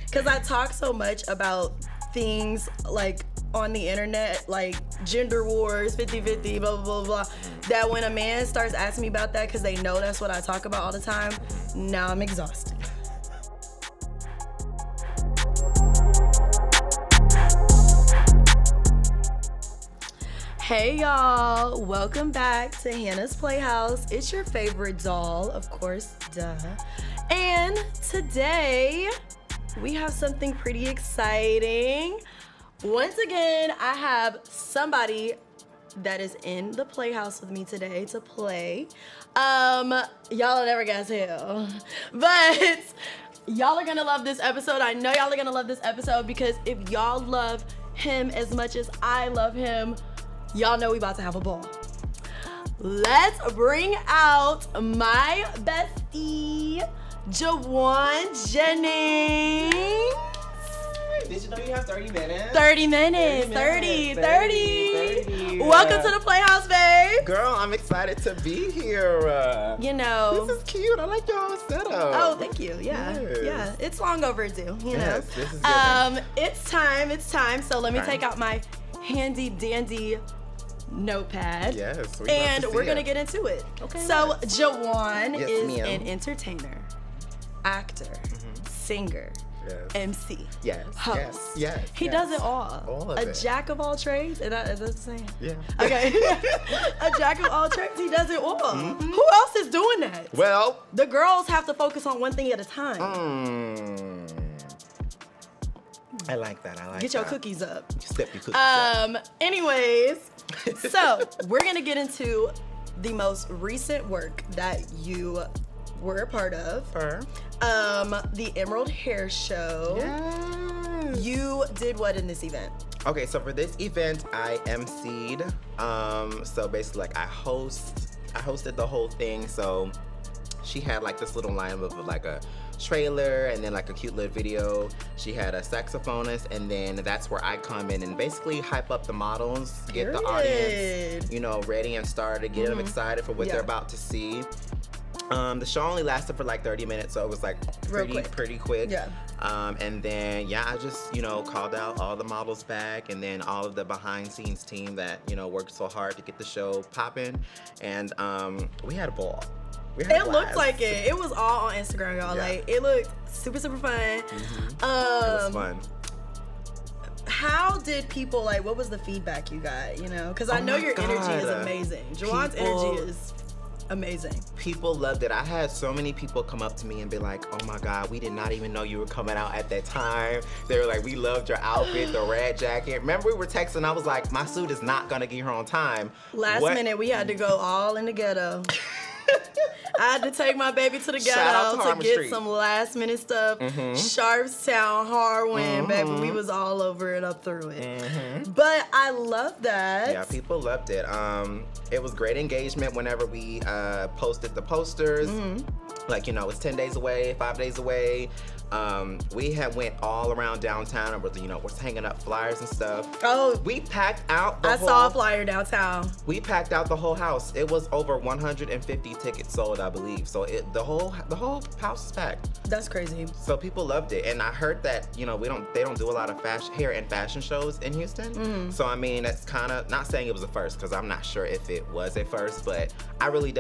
Because I talk so much about things like on the internet, like gender wars, 50-50, blah, blah, blah, blah, that when a man starts asking me about that because they know that's what I talk about all the time, now I'm exhausted. Hey y'all, welcome back to Hannah's Playhouse. It's your favorite doll, of course, duh. And today, we have something pretty exciting. Once again, I have somebody that is in the Playhouse with me today to play. Y'all will never guess who. But y'all are gonna love this episode. I know y'all are gonna love this episode because if y'all love him as much as I love him, y'all know we about to have a ball. Let's bring out my bestie, Jejuan Jennings. Did you know you have 30 minutes? 30 minutes. 30. Welcome to the Playhouse, babe. Girl, I'm excited to be here. You know. This is cute. I like y'all's setup. Oh, thank you. Yeah. Yes. Yeah. It's long overdue, you know. Yes, this is good. It's time. So let me take out my handy dandy notepad. Yes. And we're going to get into it. Okay. So Jejuan Yes, is ma'am. an entertainer, actor, singer, Yes. MC, Yes. host. Yes. He does it all. All of a it. jack of all trades. Is that the same? Yeah. Okay. A jack of all trades. He does it all. Who else is doing that? Well. The girls have to focus on one thing at a time. I like that. Get your cookies up. Step your cookies up. Anyways, so we're gonna get into the most recent work that you were a part of. The Emerald Hair Show. Yes. You did what in this event? Okay, so for this event, I emceed. So basically, like I hosted the whole thing. So she had like this little line of like a trailer and then like a cute little video. She had a saxophonist, and then that's where I come in and basically hype up the models, get the audience, ready and started, get them excited for what they're about to see. The show only lasted for like 30 minutes, so it was like pretty quick. Yeah. And then I just called out all the models back, and then all of the behind scenes team that worked so hard to get the show popping, and we had a ball. It looked like it. It was all on Instagram, y'all. Yeah. Like it looked super fun. It was fun. How did people what was the feedback you got? Because I know your energy is amazing. Jejuan's energy is amazing. People loved it. I had so many people come up to me and be like, "Oh my God, we did not even know you were coming out at that time." They were like, "We loved your outfit, the red jacket." Remember we were texting, I was like, "My suit is not gonna get here on time." Last minute, we had to go all in the ghetto. I had to take my baby to the Shout out ghetto to to get Street. some last minute stuff. Sharpstown, Harwin, baby, we was all over it, up through it. But I love that. Yeah, people loved it. It was great engagement whenever we posted the posters. It's 10 days away, 5 days away. We had went all around downtown and was hanging up flyers and stuff. Oh, we packed out I saw a flyer downtown. We packed out the whole house. It was over 150 tickets sold, I believe. So the whole house is packed. That's crazy. So people loved it, and I heard that they don't do a lot of hair and fashion shows in Houston. So I mean, that's kind of not saying it was a first, because I'm not sure if it was a first, but I really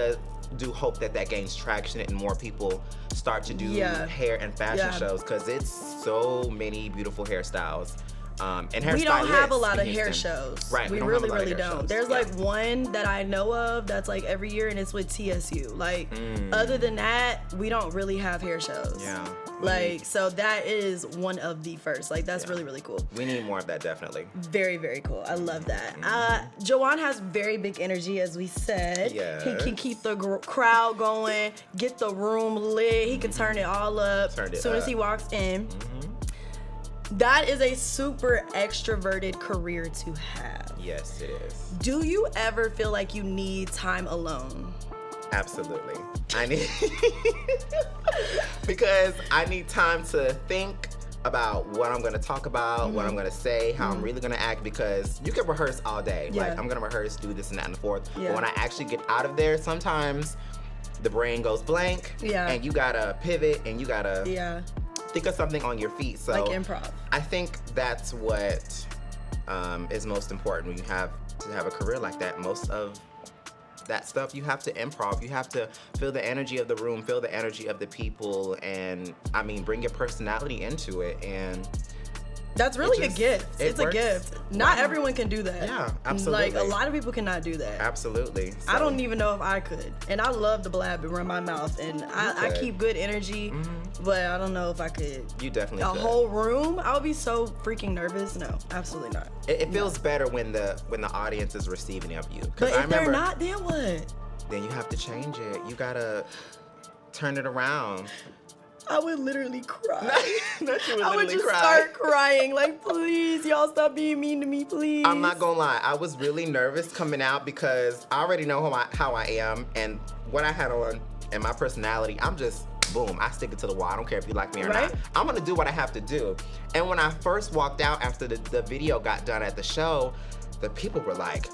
do hope that gains traction and more people start to do hair and fashion shows, because it's so many beautiful hairstyles. And hairstylists. We don't have a lot of in hair Houston. shows. Right. We really don't. There's one that I know of that's every year, and it's with TSU. Other than that, we don't really have hair shows. Yeah. So that is one of the first. That's really, really cool. We need more of that, definitely. Very, very cool. I love that. Jejuan has very big energy, as we said. Yes. He can keep the crowd going, get the room lit. He can turn it all up as soon as he walks in. That is a super extroverted career to have. Yes, it is. Do you ever feel like you need time alone? Absolutely. I need because I need time to think about what I'm gonna talk about, what I'm gonna say, how I'm really gonna act, because you can rehearse all day. Yeah. I'm gonna rehearse, do this and that and the fourth. Yeah. But when I actually get out of there, sometimes the brain goes blank. Yeah. And you gotta pivot and you gotta think of something on your feet. So like improv. I think that's what is most important when you have to have a career like that. Most of that stuff you have to improv. You have to feel the energy of the room, feel the energy of the people, and I mean, bring your personality into it. And that's really a gift. It's works. a gift. Not everyone can do that. Yeah, absolutely. Like, a lot of people cannot do that. Absolutely. So, I don't even know if I could. And I love to blab and run my mouth. And I keep good energy, but I don't know if I could. You definitely A could. whole room? I would be so freaking nervous. No, absolutely not. It feels better when the audience is receiving of you. But I if they're not, then what? Then you have to change it. You gotta turn it around. I would literally cry. I would just start crying. Like, please, y'all stop being mean to me, please. I'm not gonna lie. I was really nervous coming out because I already know how I am and what I had on and my personality. I'm just, boom, I stick it to the wall. I don't care if you like me or not. I'm gonna do what I have to do. And when I first walked out after the video got done at the show, the people were like,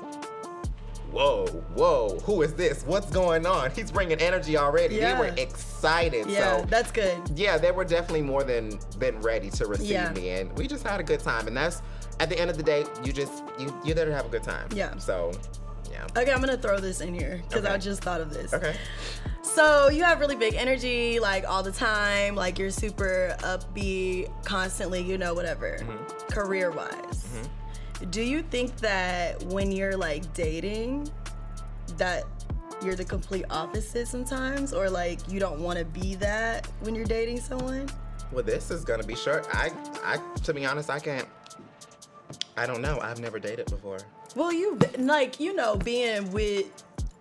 whoa, who is this? What's going on? He's bringing energy already. Yeah. They were excited. Yeah, so that's good. Yeah, they were definitely more than ready to receive me, and we just had a good time. And that's, at the end of the day, you're there to have a good time. Yeah. So, yeah. Okay, I'm gonna throw this in here because I just thought of this. Okay. So you have really big energy, like all the time, like you're super upbeat, constantly, you know, whatever, career-wise. Do you think that when you're like dating, that you're the complete opposite sometimes, or like you don't want to be that when you're dating someone? Well, this is gonna be short. I to be honest, I don't know. I've never dated before. Well, you like, you know, being with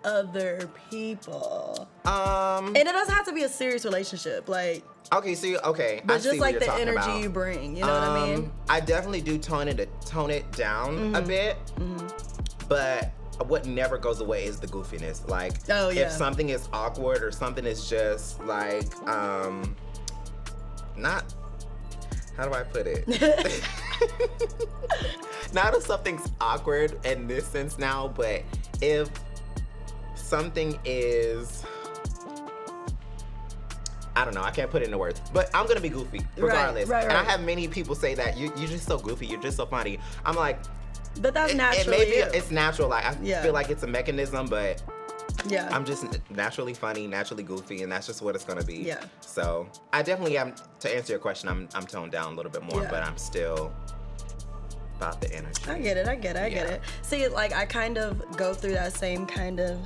other people. And it doesn't have to be a serious relationship, like. Okay, so but I just see like what the you're talking energy about. you bring, you know what I mean? I definitely do tone it down a bit, but what never goes away is the goofiness. Like, if something is awkward or something is just like, not, how do I put it? Not if something's awkward in this sense now, but if something is, I don't know, I can't put it into words, but I'm gonna be goofy regardless. Right. And I have many people say that you're just so goofy, you're just so funny. I'm like, but that's natural. It's natural. Like, I feel like it's a mechanism, but I'm just naturally funny, naturally goofy, and that's just what it's gonna be. Yeah. So I definitely am. To answer your question, I'm toned down a little bit more, but I'm still about the energy. I get it. See, like, I kind of go through that same kind of,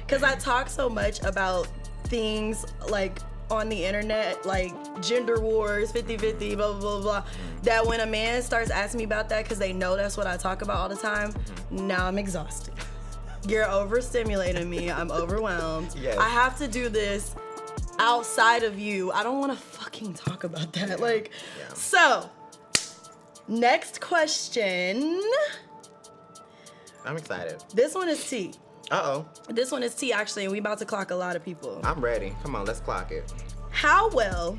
because I talk so much about things like on the internet, like gender wars, 50-50, blah, blah, blah, blah, that when a man starts asking me about that, because they know that's what I talk about all the time, now I'm exhausted. You're overstimulating me. I'm overwhelmed. Yes. I have to do this outside of you. I don't want to fucking talk about that. So, next question. I'm excited. This one is T. Uh-oh. This one is T, actually, and we about to clock a lot of people. I'm ready. Come on, let's clock it. How well,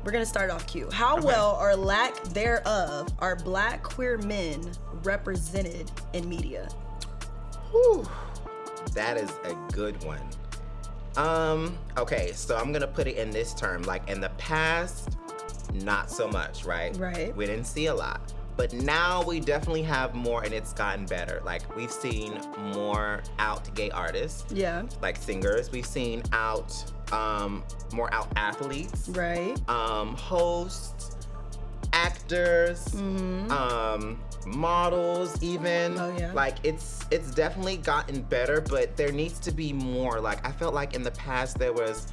we're gonna start off cute. How well, or lack thereof, are Black queer men represented in media? Whew. That is a good one. Okay, so I'm gonna put it in this term. Like, in the past, not so much, right? Right. We didn't see a lot. But now we definitely have more, and it's gotten better. Like, we've seen more out gay artists. Yeah. Like singers. We've seen more out athletes. Right. Hosts, actors, models even. Oh, yeah. Like, it's definitely gotten better, but there needs to be more. Like, I felt like in the past there was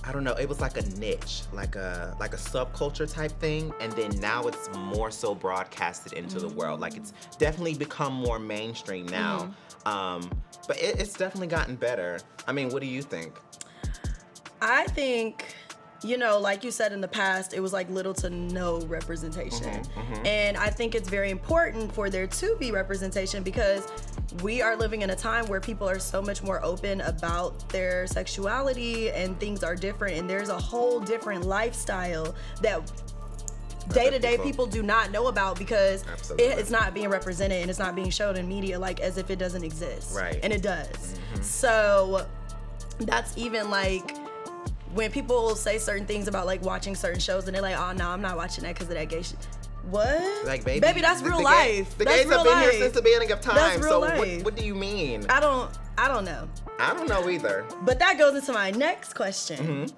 I don't know, it was like a niche, like a subculture type thing, and then now it's more so broadcasted into the world. Like, it's definitely become more mainstream now. But it's definitely gotten better. I mean, what do you think? I think, you know, like you said, in the past, it was like little to no representation. And I think it's very important for there to be representation, because we are living in a time where people are so much more open about their sexuality, and things are different, and there's a whole different lifestyle that day-to-day people do not know about, because it's not being represented and it's not being shown in media, like, as if it doesn't exist. Right. And it does. So that's even like when people say certain things about like watching certain shows and they're like, oh no, I'm not watching that because of that gay shit. What? Like, baby, that's real life. The that's gays real have been life. here since the beginning of time. That's real So life. what do you mean? I don't know. I don't know either. But that goes into my next question.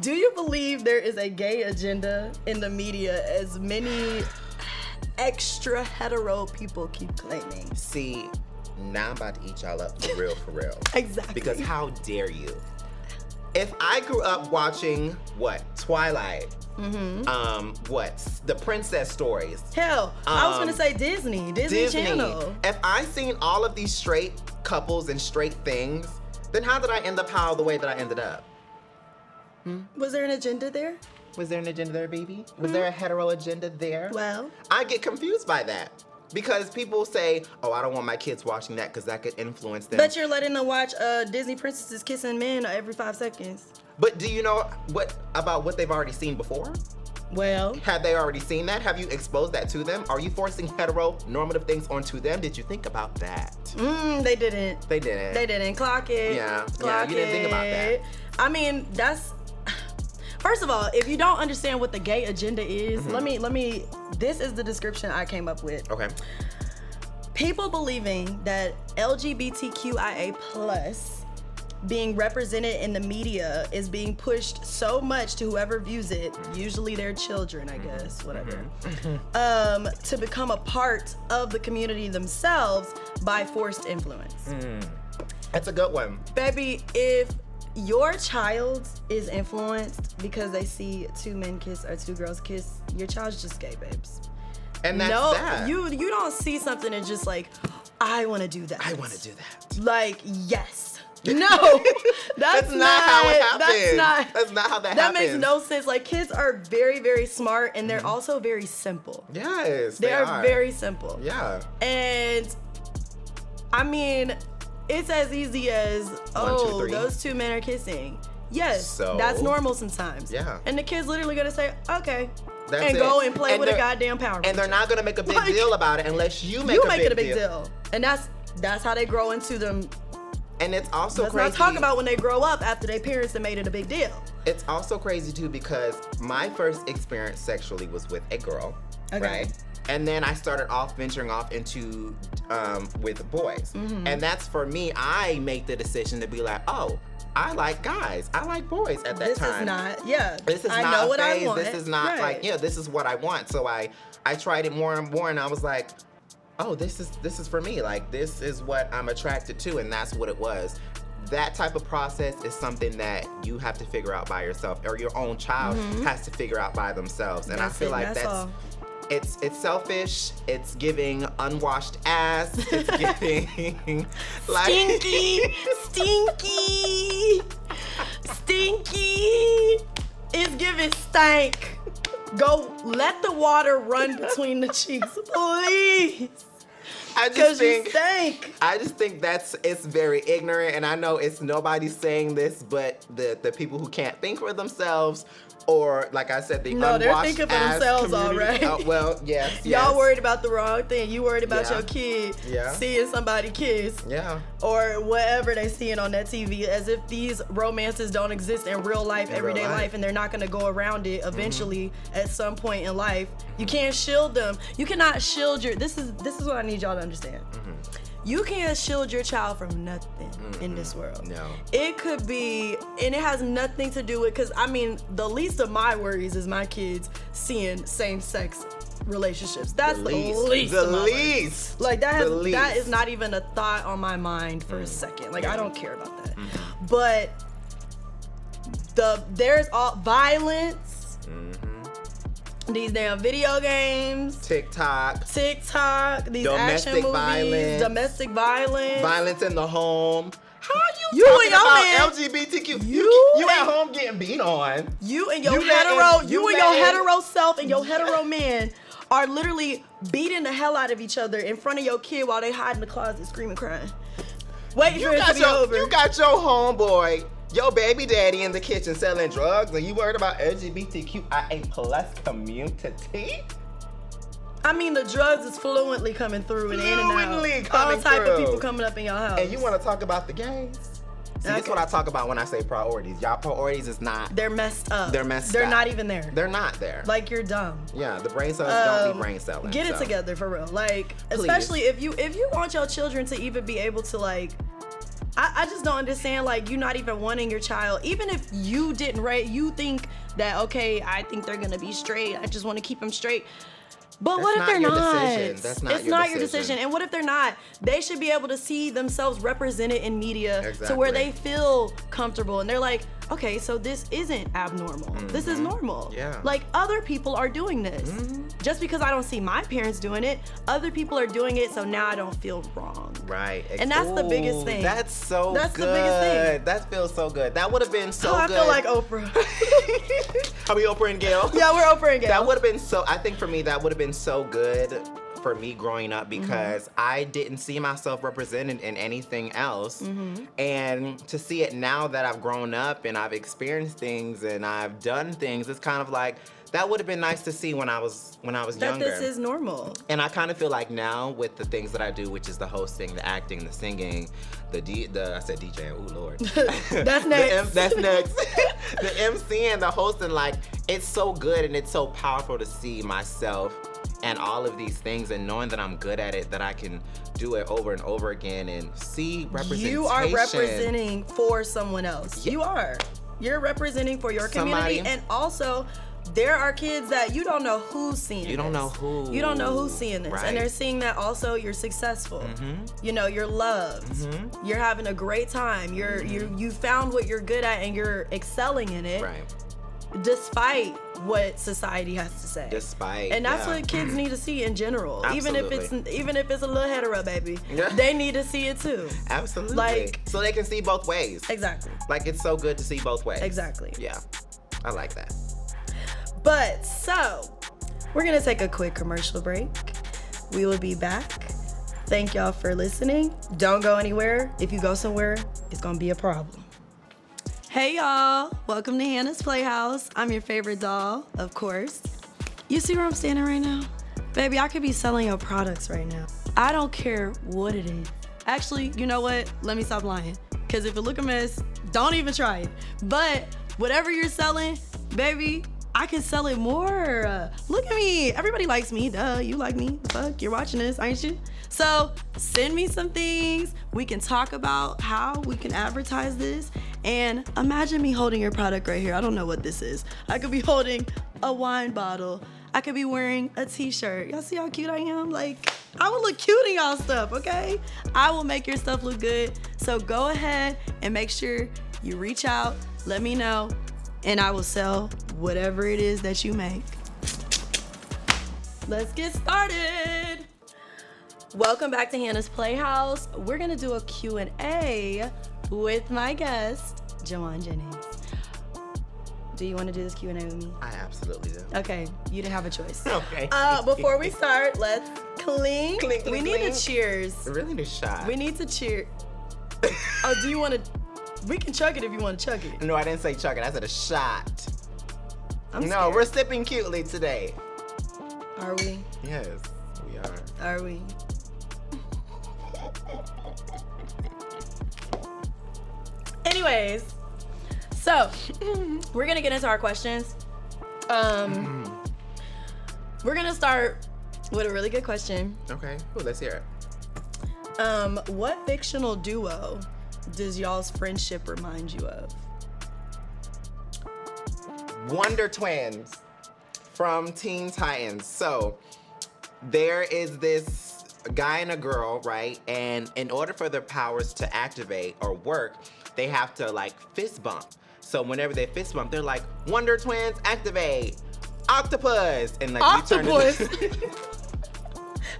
Do you believe there is a gay agenda in the media as many extra hetero people keep claiming? See, now I'm about to eat y'all up for real. Exactly. Because how dare you? If I grew up watching Twilight, the princess stories. Hell, I was gonna say Disney Channel. If I seen all of these straight couples and straight things, then how did I end up the way that I ended up? Was there an agenda there? Was there an agenda there, baby? Was there a hetero agenda there? Well, I get confused by that. Because people say, oh, I don't want my kids watching that because that could influence them. but you're letting them watch Disney princesses kissing men every 5 seconds. But do you know about what they've already seen before? Well, Have they already seen that? Have you exposed that to them? Are you forcing heteronormative things onto them? Did you think about that? they didn't. They didn't. They didn't. Clock it. Yeah. Clock You didn't think about that. I mean, first of all, if you don't understand what the gay agenda is, let me. This is the description I came up with. Okay. People believing that LGBTQIA plus being represented in the media is being pushed so much to whoever views it, usually their children, I guess, whatever, to become a part of the community themselves by forced influence. That's a good one. Baby, if your child is influenced because they see 2 men kiss or 2 girls kiss, your child's just gay, babes. And that's No, that. you don't see something and just like, I want to do that. I want to do that. Like, yes. No, that's not how it happens. That's not how that That happens. makes no sense. Like, kids are very, very smart and they're also very simple. Yes, They are very simple. Yeah. And I mean, it's as easy as, 1, 2, 3. those 2 men are kissing. Yes, So? that's normal sometimes. Yeah. And the kid's literally gonna say, okay, That's and it. go and play And with a they're- goddamn Power Ranger. And they're not gonna make a big Like, deal about it unless you make it a big deal. And that's how they grow into them. And it's also Let's crazy. not talk about when they grow up after their parents have made it a big deal. It's also crazy too because my first experience sexually was with a girl, Okay. right? And then I started venturing off into with boys. And that's for me, I make the decision to be like, oh, I like guys. I like boys at that This time. is not, yeah. This is I not know a what phase. I want. This is not Right. like, yeah, this is what I want. So I tried it more and more and I was like, oh, this is for me. Like, this is what I'm attracted to, and that's what it was. That type of process is something that you have to figure out by yourself, or your own child has to figure out by themselves. And That's I feel it, like that's all. it's selfish. It's giving unwashed ass. It's giving like stinky. It's giving stank. Go let the water run between the cheeks, please. I Cause just you think stink. I just think it's very ignorant, and I know it's nobody's saying this, but the people who can't think for themselves, or like I said, the No, they're unwashed thinking for ass themselves, all community. right. Well, yes, Y'all worried about the wrong thing. You worried about Yeah. your kid Yeah. seeing somebody kiss. Yeah. Or whatever they seeing on that TV, as if these romances don't exist in real life, In everyday real life. life, and they're not gonna go around it eventually at some point in life. You can't shield them. You cannot shield your. This is what I need y'all to understand. You can't shield your child from nothing in this world. No. It could be, and it has nothing to do with, because I mean, the least of my worries is my kids seeing same-sex relationships. That's the least of my worries. Like that is not even a thought on my mind for a second. Like I don't care about that. But there's all violence. These damn video games, TikTok, these Domestic action movies, violence. domestic violence. violence in the home. How are you You talking and your about man- LGBTQ? You You at and- home getting beat on. You and your You letting- you and you your letting- hetero self and your hetero man are literally beating the hell out of each other in front of your kid while they hide in the closet screaming, crying. Waiting for it to be over. You got your homeboy, your baby daddy in the kitchen selling drugs, and you worried about LGBTQIA plus community? I mean, the drugs is fluently coming through and in and out. Fluently All coming type of through. people coming up in your house. And you want to talk about the gays? See, this is what I talk about when I say priorities. Y'all priorities is not. They're messed up. They're messed up. They're not even there. They're not there. Like, you're dumb. Yeah, the brain cells don't be brain celling. Get it together for real. Like, Please. especially if you want your children to even be able to, like, I just don't understand, like, you not even wanting your child, even if you didn't you think that, okay, I think they're gonna be straight, I just want to keep them straight. But what if they're not? That's not it's not your decision. And what if they're not? They should be able to see themselves represented in media to where they feel comfortable and they're like, okay, so this isn't abnormal. This is normal. Yeah. Like, other people are doing this. Just because I don't see my parents doing it, other people are doing it, so now I don't feel wrong. Right. And that's the biggest thing. That's so That's good. the biggest thing. That feels so good. That would have been so good. I feel like Oprah. Are we Oprah and Gail? Yeah, we're Oprah and Gail. That would have been so, I think for me, that would have been so good for me growing up because I didn't see myself represented in anything else. And to see it now that I've grown up and I've experienced things and I've done things, it's kind of like, that would have been nice to see when I was younger. That this is normal. And I kind of feel like now with the things that I do, which is the hosting, the acting, the singing, I said DJing, ooh Lord. That's next. That's next. The MC and the hosting, like, it's so good and it's so powerful to see myself and all of these things and knowing that I'm good at it, that I can do it over and over again and see representation. You are representing for someone else. Yeah. You are. You're representing for your community, and also there are kids that you don't know who's seeing You don't know who. You don't know who's seeing this. Right. And they're seeing that also you're successful. You know, you're loved. You're having a great time. You found what you're good at and you're excelling in it. Right. Despite what society has to say. And that's what kids need to see in general. Absolutely. Even if it's a little hetero baby, Yeah. they need to see it too. Absolutely. Like, so they can see both ways. Exactly. Like, it's so good to see both ways. Exactly. Yeah. I like that. But so, we're gonna take a quick commercial break. We will be back. Thank y'all for listening. Don't go anywhere. If you go somewhere, it's gonna be a problem. Hey y'all, welcome to Hannah's Playhouse. I'm your favorite doll, of course. You see where I'm standing right now? Baby, I could be selling your products right now. I don't care what it is. Actually, you know what? Let me stop lying. Cause if it look a mess, don't even try it. But whatever you're selling, baby, I can sell it more. Look at me. Everybody likes me. Duh, you like me. Fuck, you're watching this, ain't you? So send me some things. We can talk about how we can advertise this. And imagine me holding your product right here. I don't know what this is. I could be holding a wine bottle. I could be wearing a t-shirt. Y'all see how cute I am? Like, I will look cute in y'all stuff, okay? I will make your stuff look good. So go ahead and make sure you reach out, let me know, and I will sell whatever it is that you make. Let's get started. Welcome back to Hannah's Playhouse. We're gonna do a Q&A with my guest, Jejuan Jennings. Do you want to do this Q&A with me? I absolutely do. Okay, you didn't have a choice. Okay. Before we start, let's clink. Clink, We clink, need clink. to cheers. I really need a shot. We need to cheer. Oh, do you want to? We can chug it if you want to chug it. No, I didn't say chug it. I said a shot. I'm No, scared. we're sipping cutely today. Are we? Yes, we are. Are we? Anyways, so we're gonna get into our questions. We're gonna start with a really good question. Okay. Ooh, let's hear it. What fictional duo does y'all's friendship remind you of? Wonder Twins from Teen Titans. So there is this guy and a girl, right? And in order for their powers to activate or work, they have to like fist bump. So whenever they fist bump, they're like, Wonder Twins activate, octopus, and like Octopus. we turn into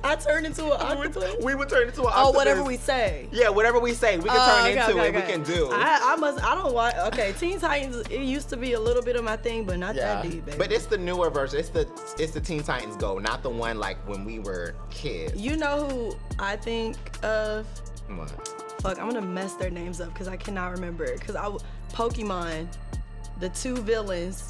I turned into an octopus. we would turn into an octopus. Oh, whatever we say. Yeah, whatever we say, we can turn into it. We can do. I don't watch. Okay, Teen Titans. It used to be a little bit of my thing, but not that deep, baby. But it's the newer version. It's the Teen Titans Go, not the one like when we were kids. You know who I think of? What? Fuck, I'm gonna mess their names up because I cannot remember. Because Pokemon, the two villains.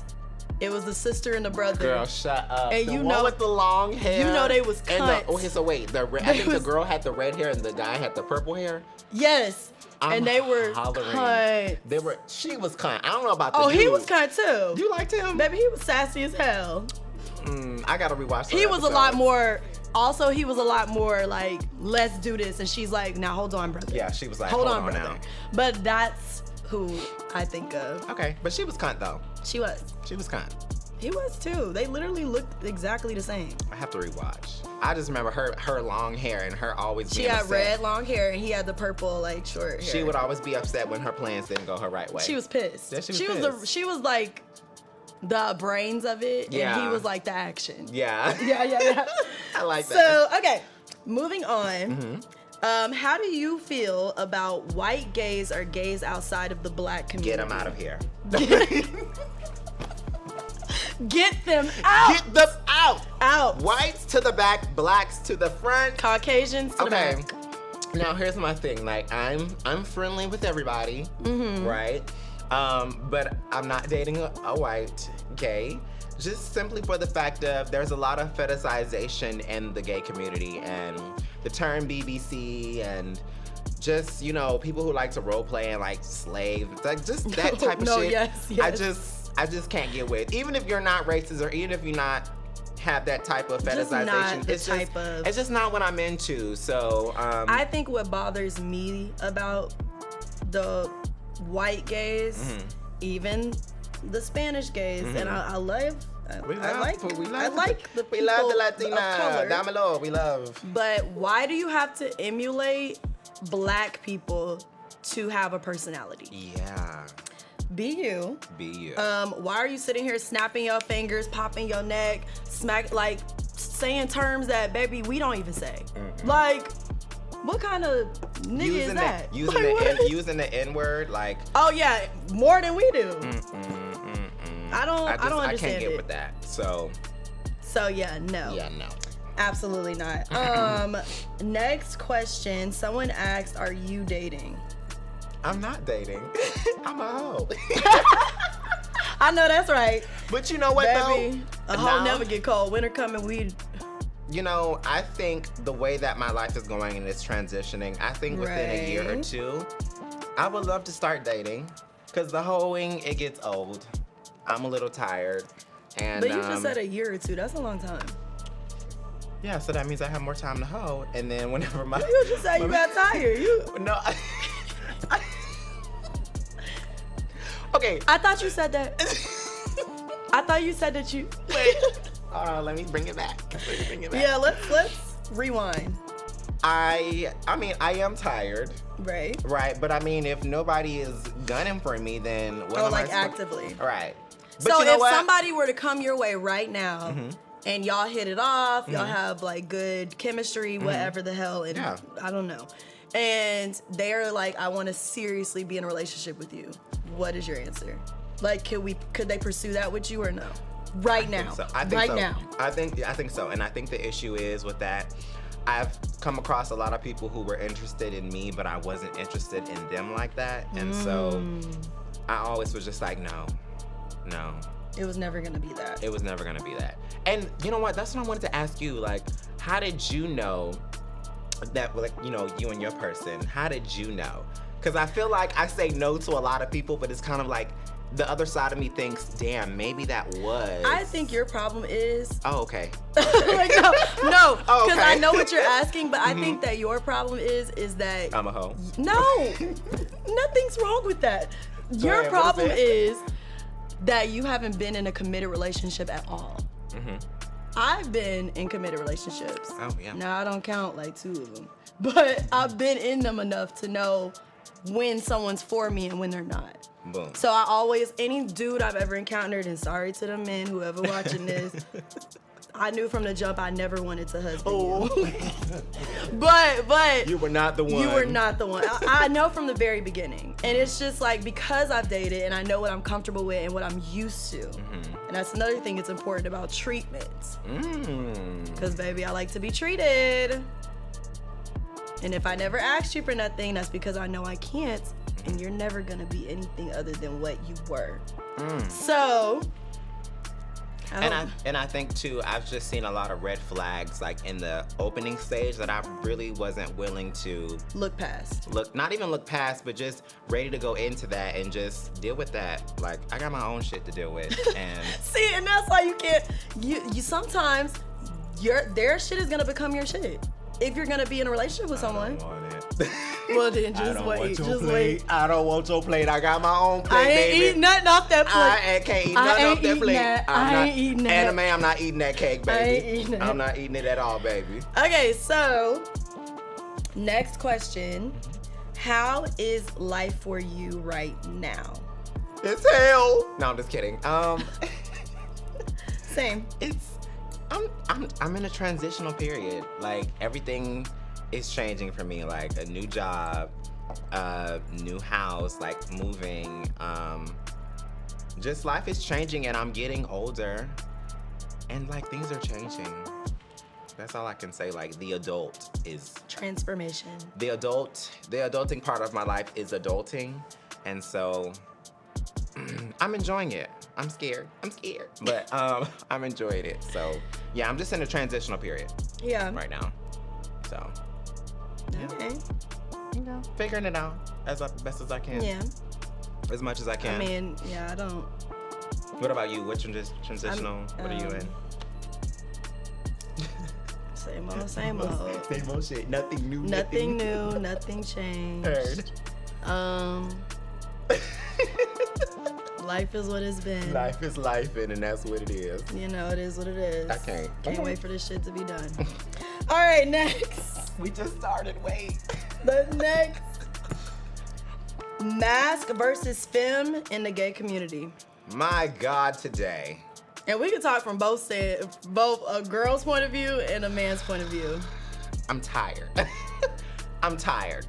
It was the sister and the brother. Girl, shut up. And the you one know with the long hair. You know they was And cunts. okay, so wait. I think the girl had the red hair and the guy had the purple hair. Yes. And they were hollering. cunt. She was cunt. I don't know about the Oh, dude. he was cunt too. You liked him? Baby, he was sassy as hell. I gotta rewatch. He was a lot more. Also, he was a lot more like, let's do this, and she's like, now hold on, brother. Yeah, she was like, hold on, brother. now. But that's who I think of. Okay, but she was cunt though. She was. She was cunt. He was too. They literally looked exactly the same. I have to rewatch. I just remember her long hair and her always being She had upset. red long hair and he had the purple like short hair. She would always be upset when her plans didn't go her right way. She was pissed. Yeah, she was pissed. She was like the brains of it, Yeah. and he was like the action. Yeah. Yeah. I like that. So okay, moving on. How do you feel about white gays or gays outside of the black community? Get them out of here. Get them out. Get them out. Out. Whites to the back, blacks to the front. Caucasians to the Okay. back. Now here's my thing. Like I'm friendly with everybody, right? But I'm not dating a white gay. Just simply for the fact of there's a lot of fetishization in the gay community, and the term BBC and just, you know, people who like to role play and like slave, like just that type of shit. Yes. I just can't get with. Even if you're not racist or even if you're not have that type of Just fetishization, not the it's type of- it's just not what I'm into. So I think what bothers me about the white gays, even the Spanish gays, and I like the people the Latina. of color. Dámelo, we love. But why do you have to emulate black people to have a personality? Yeah. Be you. Be you. Why are you sitting here snapping your fingers, popping your neck, saying terms that, baby, we don't even say? Like, what kind of nigga is that? Using the N-word, like. Oh yeah, more than we do. I don't understand I can't get it. with that. So yeah, no. yeah, no. Absolutely not. Next question. Someone asked, are you dating? I'm not dating. I'm a hoe. I know that's right. But you know what, Baby, though? a hoe never get cold. Winter coming, we... You know, I think the way that my life is going and it's transitioning, I think within a year or two, I would love to start dating. Because the hoeing, it gets old. I'm a little tired. And, But you just said a year or two. That's a long time. Yeah, so that means I have more time to hoe. And then whenever my... You just said you got tired. No, okay. I thought you said that. I thought you said that you... Wait. Let me bring it back. Yeah, let's rewind. I mean, I am tired. Right. Right, but I mean, if nobody is gunning for me, then what am I actively. Right. But So you know if what? somebody were to come your way right now, and y'all hit it off, y'all have like good chemistry, whatever the hell, and Yeah. I don't know, and they're like, I want to seriously be in a relationship with you, what is your answer? Like, could they pursue that with you or no? Right now. So. I think right so. now. I think so. And I think the issue is with that, I've come across a lot of people who were interested in me, but I wasn't interested in them like that. And so I always was just like, no. It was never gonna be that. It was never gonna be that. And you know what? That's what I wanted to ask you. Like, how did you know that, like, you know, you and your person, how did you know? Because I feel like I say no to a lot of people, but it's kind of like the other side of me thinks, damn, maybe that was. I think your problem is... Oh, okay. like, no, because Oh, okay. I know what you're asking, but I think that your problem is that... I'm a hoe. No, nothing's wrong with that. Go Your ahead, what problem is it? is that you haven't been in a committed relationship at all. I've been in committed relationships. Oh, yeah. Now, I don't count like 2 of them, but I've been in them enough to know when someone's for me and when they're not. Boom. So I always, any dude I've ever encountered, and sorry to the men, whoever watching this, I knew from the jump I never wanted to husband you. But You were not the one. you were not the one. I know from the very beginning. And it's just like, because I've dated and I know what I'm comfortable with and what I'm used to. And that's another thing that's important about treatment. Because, baby, I like to be treated. And if I never asked you for nothing, that's because I know I can't. And you're never going to be anything other than what you were. So, And I think too, I've just seen a lot of red flags like in the opening stage that I really wasn't willing to look past. Not even look past, but just ready to go into that and just deal with that. Like, I got my own shit to deal with. And see, and that's why you can't. You sometimes their shit is gonna become your shit if you're gonna be in a relationship with someone. I don't want it. Well then, just wait. Just wait. I don't want your plate. I got my own plate, I ain't baby. eating nothing off that plate. I can't eat nothing off that plate. I ain't eating that. Anime, I'm not eating that cake, baby. I ain't eating that. I'm not eating it at all, baby. Okay, so next question. How is life for you right now? It's hell. No, I'm just kidding. Same. I'm in a transitional period. Like, everything is changing for me. Like, a new job, new house, like moving. Just life is changing, and I'm getting older, and like things are changing. That's all I can say. Like, the adult is transformation. The adulting part of my life is adulting, and so I'm enjoying it. I'm scared, but I'm enjoying it. So yeah, I'm just in a transitional period. Yeah. Right now. So. Okay. You know, figuring it out as best as I can. Yeah. As much as I can. I mean, yeah, I don't. What about you? What transitional? What are you in? Same old, same old. Same old shit. Nothing new. Nothing new. Nothing changed. Heard. Life is what it's been. Life is life, and that's what it is. You know, it is what it is. I can't wait for this shit to be done. All right, next. We just started. Wait. The next. Mask versus femme in the gay community. My God, today. And we can talk from both a girl's point of view and a man's point of view. I'm tired. I'm tired.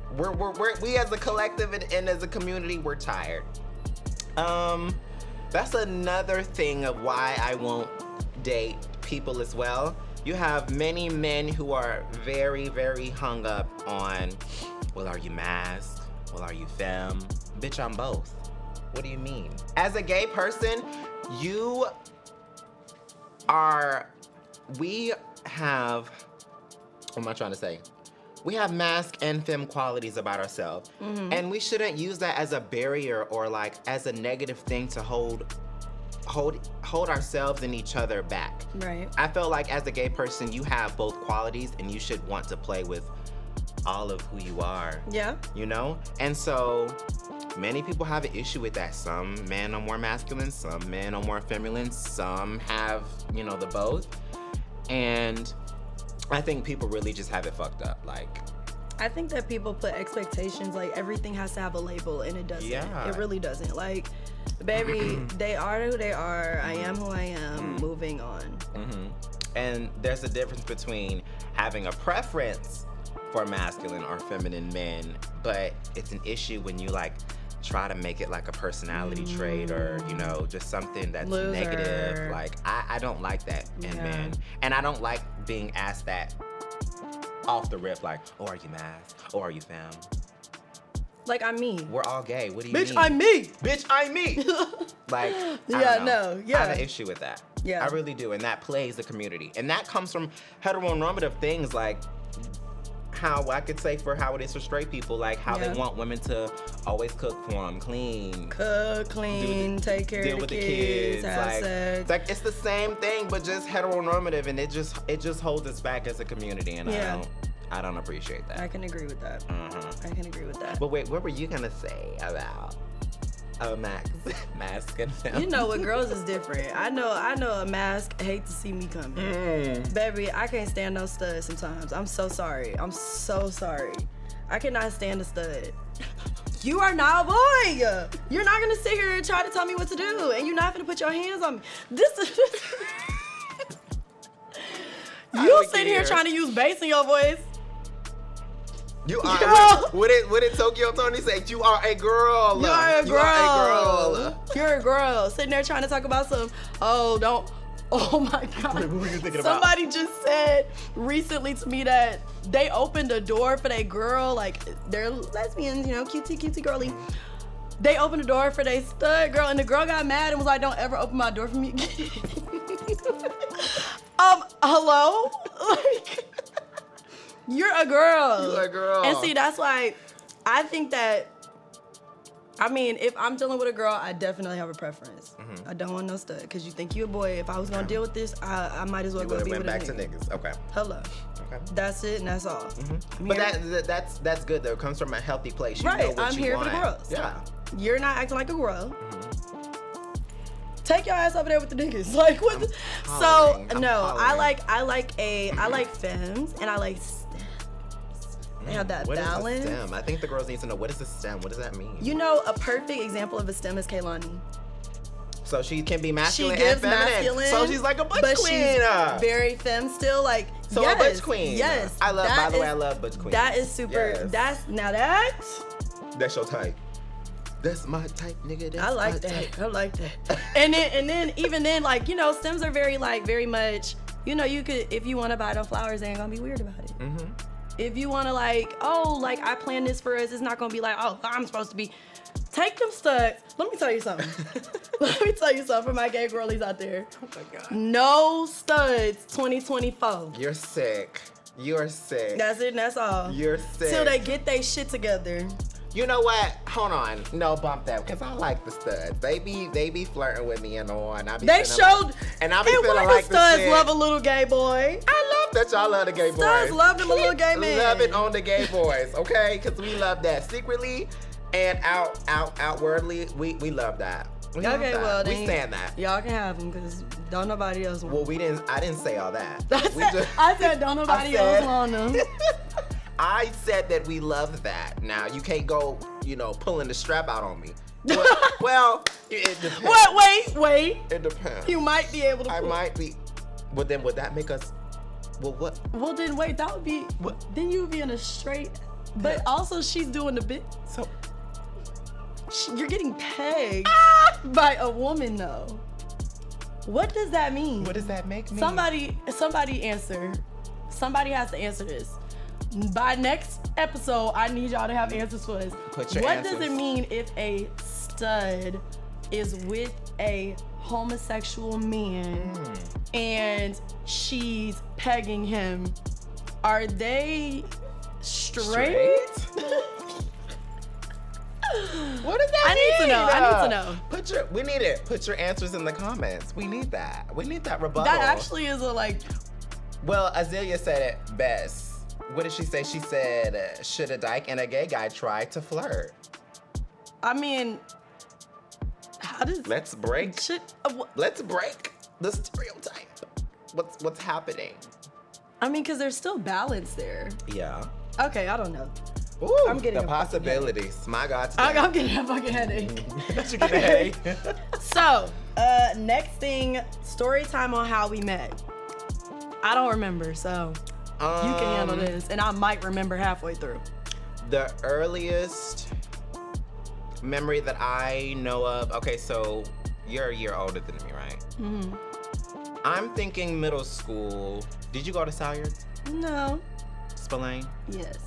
We as a collective and as a community, we're tired. That's another thing of why I won't date people as well. You have many men who are very, very hung up on, well, are you masked? Well, are you femme? Bitch, I'm both. What do you mean? As a gay person, we have, what am I trying to say? We have masc and femme qualities about ourselves. Mm-hmm. And we shouldn't use that as a barrier or like as a negative thing to hold ourselves and each other back. Right. I feel like as a gay person, you have both qualities and you should want to play with all of who you are. Yeah. You know? And so many people have an issue with that. Some men are more masculine, some men are more feminine, some have, the both. And I think people really just have it fucked up. Like, I think that people put expectations, like everything has to have a label, and it doesn't. Yeah. It really doesn't. Like, baby, they are who they are. I am who I am. Moving on. Mm-hmm. And there's a difference between having a preference for masculine or feminine men, but it's an issue when you like try to make it like a personality trait or, just something that's negative. Like, I don't like that in men. And I don't like being asked that off the rip, like, oh, are you masked? Oh, are you femme? Like, I'm me. We're all gay. What do you mean? Bitch, I'm me. Bitch, I'm me. Like, I don't know. I have an issue with that. Yeah. I really do. And that plays the community. And that comes from heteronormative things like how I could say for how it is for straight people, like how they want women to always cook for them, clean, take care deal of with the the kids, have sex. Like it's the same thing, but just heteronormative, and it just holds us back as a community, and I don't appreciate that. I can agree with that. I can agree with that. But wait, what were you gonna say about mask and film? You know, with girls is different. I know a mask hate to see me coming. Baby, I can't stand no stud sometimes. I'm so sorry. I cannot stand a stud. You are not a boy. You're not gonna sit here and try to tell me what to do, and you're not gonna put your hands on me. This is you sitting here trying to use bass in your voice. You are. What did Tokyo Tony say? You are a girl. You are a girl. You're a girl. Sitting there trying to talk about some. Oh my God. Wait, what were you thinking about? Somebody just said recently to me that they opened a door for that girl. Like, they're lesbians, cutesy girly. They opened the door for their stud girl, and the girl got mad and was like, "Don't ever open my door for me again." Hello? Like, you're a girl. You're a girl. And see, that's why I think that, I mean, if I'm dealing with a girl, I definitely have a preference. Mm-hmm. I don't want no stud, because you think you a boy. If I was going to deal with this, I might as well You go would have be went with back a to nigga. niggas. Okay. Hello. Okay. That's it, and that's all. Mm-hmm. But that's good though. It comes from a healthy place. You Right, know what I'm you here want. for the girls. Yeah. You're not acting like a girl. Mm-hmm. Take your ass over there with the niggas. Like what? I'm No, hollering. I like femmes and I like stems. They have that What balance. is a stem? I think the girls need to know, what is a stem? What does that mean? You know, a perfect example of a stem is Kaylani. So she can be She masculine gives and feminine. masculine. So she's like a butch but queen. She's very femme still. Like So yes, a butch queen. Yes. I love. By the way, is- I love butch queens. That is super. Yes. That's your type. That's my type, nigga. That's I like my that. type. I like that. and then even then, like, you know, stems are very much, you know, you could, if you want to buy them flowers, they ain't gonna be weird about it. Mm-hmm. If you want to, like, oh, like, I planned this for us, it's not gonna be like, oh, I'm supposed to be. Take them studs. Let me tell you something. Let me tell you something for my gay girlies out there. Oh my god. No studs 2024. You're sick. You're sick. That's it and that's all. You're sick. Till they get their shit together. You know what? Hold on. No, bump that, because I like the studs. They be flirting with me and all, and I be They feeling showed. like, and I be And feeling why like the the studs shit. love a little gay boy? I love that y'all love the gay boys. Studs love them a little gay man. Love it on the gay boys, okay? Because we love that secretly and outwardly. We love that. We love Okay, that. well, we then stand that. Y'all can have them because don't nobody else want Well, I didn't say all that. them. I said don't nobody else want them. I said that we love that. Now you can't go, pulling the strap out on me. Well, it depends. Wait. It depends. You might be able to. I might be. But then would that make us? Well, what? Well, then wait. That would be. What? Then you would be in a straight. But also, she's doing the bit. So You're getting pegged by a woman, though. What does that mean? what does that make me? Somebody answer. Somebody has to answer this. By next episode, I need y'all to have answers for us. Put your What answers. does it mean if a stud is with a homosexual man and she's pegging him? Are they straight? What does that I need to know. I need to know. We need it. Put your answers in the comments. We need that. We need that rebuttal. That actually is a like. Well, Azealia said it best. What did she say? She said, should a dyke and a gay guy try to flirt? I mean, how does Let's break. should Let's break the stereotype. What's happening? I mean, because there's still balance there. Yeah. Okay, I don't know. Ooh, I'm getting the a fucking possibilities. My God. I'm getting a fucking headache. You get a headache. So, next thing, story time on how we met. I don't remember, so you can handle this, and I might remember halfway through. The earliest memory that I know of. Okay, so you're a year older than me, right? Mm-hmm. I'm thinking middle school. Did you go to Salyards? No. Spillane? Yes.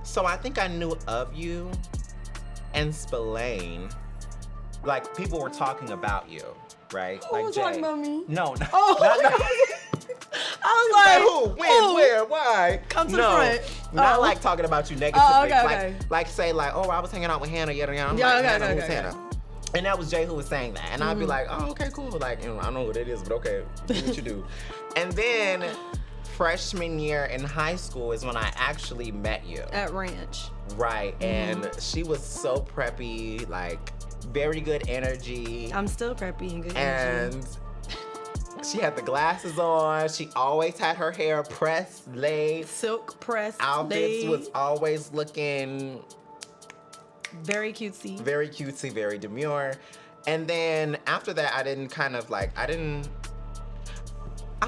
So I think I knew of you and Spillane. Like, people were talking about you, right? Who like was Jay. talking about me? No. Oh, I was like, Who? When? Where? Why? Come to no, the front. Not Oh. like talking about you negatively. Oh, okay. Like say like, oh, I was hanging out with Hannah, yada yada. I'm Yeah, like, okay, Hannah, okay, who's okay. Hannah? And that was Jay who was saying that. And I'd be like, oh, okay, cool. Like, I don't know who that is, but okay, do what you do. And then freshman year in high school is when I actually met you. At Ranch. Right. And she was so preppy, like very good energy. I'm still preppy and good energy. And she had the glasses on. She always had her hair pressed, laid. Silk press. Outfits was always looking very cutesy. very cutesy, very demure. And then after that, I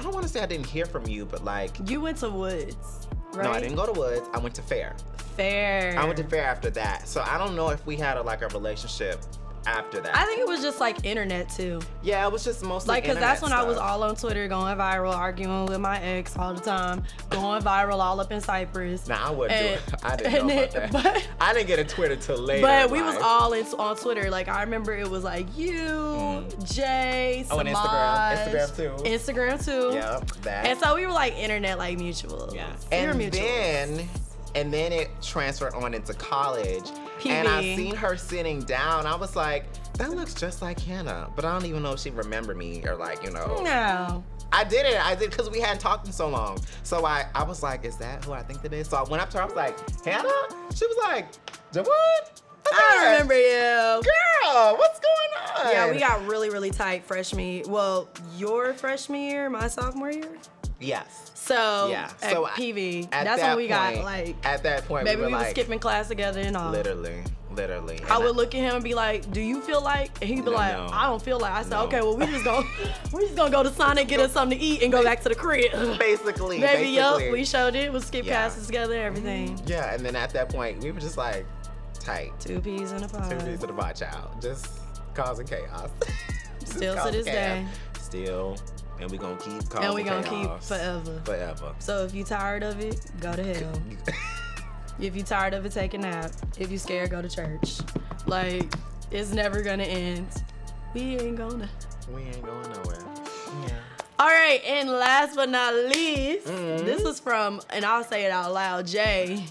don't want to say I didn't hear from you, but like. You went to Woods, right? No, I didn't go to Woods. I went to Fair. Fair. I went to Fair after that. So I don't know if we had a relationship after that? I think it was just like internet too. Yeah, it was just mostly Like, cause that's when I was stuff. all on Twitter going viral, arguing with my ex all the time, going viral all up in Cyprus. Nah, I wouldn't do it. I didn't and know about then- that. but- I didn't get a Twitter till later. But in we was life. all on Twitter. Like, I remember it was like you, Jay, Oh, and Samaj, Instagram too. Instagram too. Yep, that. And so we were like internet like mutuals. Yeah. We were And mutuals. then it transferred on into college. PB. And I seen her sitting down. I was like, that looks just like Hannah. But I don't even know if she remembered me or like, you know. No. I did because we hadn't talked in so long. So I was like, is that who I think it is? So I went up to her, I was like, Hannah? She was like, Jejuan? I remember you. Girl, what's going on? Yeah, we got really, really tight freshman year. Well, your freshman year, my sophomore year. Yes. So, Yeah. at So PV, At that's that when we got point- like, At that point, maybe we we were was like, skipping class together and all. literally. I would look at him and be like, "Do you feel like?" And he'd be No, like, no. "I don't feel like." I said, No. "Okay, well we just gonna go to Sonic, get us something to eat, and go back to the crib." Basically. Baby, yup, we showed it. We skip Yeah. classes together and everything. Yeah, and then at that point, we were just like, tight. Two peas in a pod. 2 pieces of the pot, child. Just causing chaos. Just Still to causing this day. Still. And we gonna keep causing And we gonna chaos. keep forever. Forever. So if you tired of it, go to hell. If you tired of it, take a nap. If you scared, go to church. Like, it's never gonna end. We ain't gonna. We ain't going nowhere. Yeah. All right, and last but not least, Mm-hmm. this is from, and I'll say it out loud, Jay.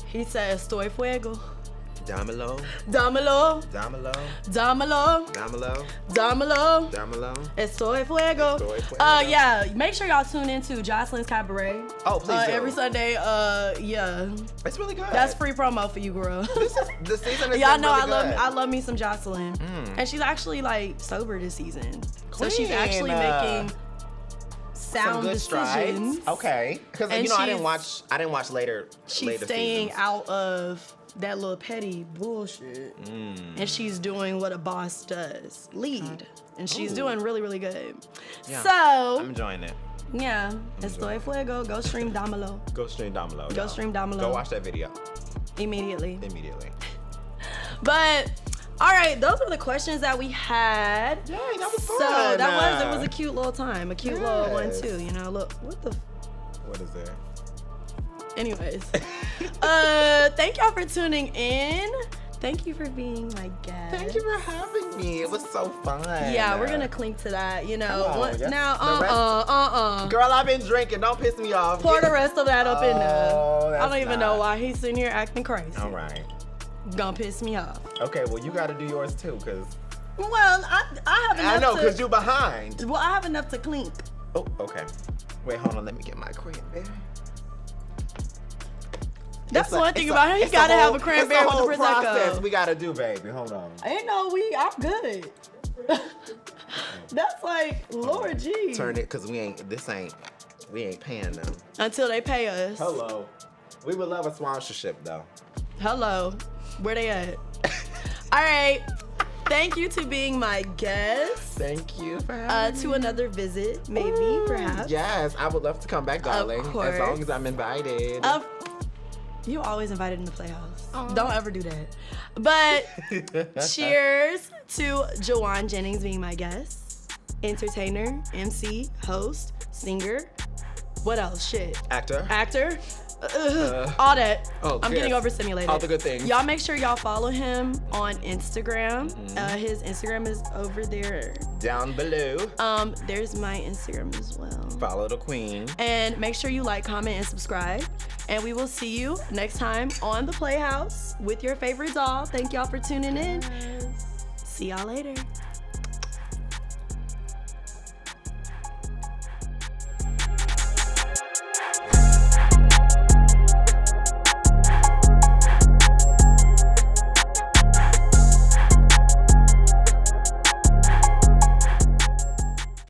He said, "Estoy fuego. Dámelo. Dámelo. Dámelo. Dámelo. Dámelo. Dámelo. Dámelo. Estoy fuego." Estoy fuego. Yeah, make sure y'all tune into Jocelyn's Cabaret. Oh, please do. Every Sunday. Yeah, It's really good. that's free promo for you, girl. The season is Y'all know really good. I love me some Jocelyn, and she's actually like sober this season, so she's Queen, actually making some sound good decisions. strides. Okay. Because And you know I she's- didn't watch later. She's later staying seasons. out of that little petty bullshit, and she's doing what a boss does, lead, and she's Ooh. doing really, really good. Yeah. So I'm enjoying it. yeah, Estoy fuego. Go stream Dámelo Go stream Dámelo. Go y'all. stream Dámelo. Go watch that video immediately. immediately. But all right, those were the questions that we had. Yay, that was So fun. it was a cute little time, a cute little one Yes. too. You know, look what the. What is that? Anyways, thank y'all for tuning in. Thank you for being my guest. Thank you for having me. It was so fun. Yeah, we're gonna clink to that. You know, Come on, yes. now, The rest- Girl, I've been drinking. Don't piss me off. Pour the rest of that up in there. Oh, I that's don't even know why he's sitting here acting crazy. All right. Gonna piss me off. Okay, well, you got to do yours too, because Well, I have enough. I know, because you're behind. Well, I have enough to clink. Oh, okay. Wait, hold on. Let me get my cranberry. That's one thing about him. He gotta have a cranberry it's a whole with the prosecco. process we gotta do, baby. Hold on. Ain't no I'm good. That's like Lord G. Turn it, cause we ain't paying them. Until they pay us. Hello. We would love a sponsorship though. Hello. Where they at? All right. Thank you to being my guest. Thank you for having To another visit, maybe, perhaps. Yes, I would love to come back, darling. As course. long as I'm invited. You always invited in the Playhouse. Don't ever do that. But cheers to Jejuan Jennings being my guest, entertainer, MC, host, singer. What else? Shit. Actor. All that. Oh, I'm yes. getting overstimulated. All the good things. Y'all make sure y'all follow him on Instagram. His Instagram is over there. Down below. There's my Instagram as well. Follow the queen. And make sure you like, comment, and subscribe. And we will see you next time on the Playhouse with your favorite doll. Thank y'all for tuning in. See y'all later.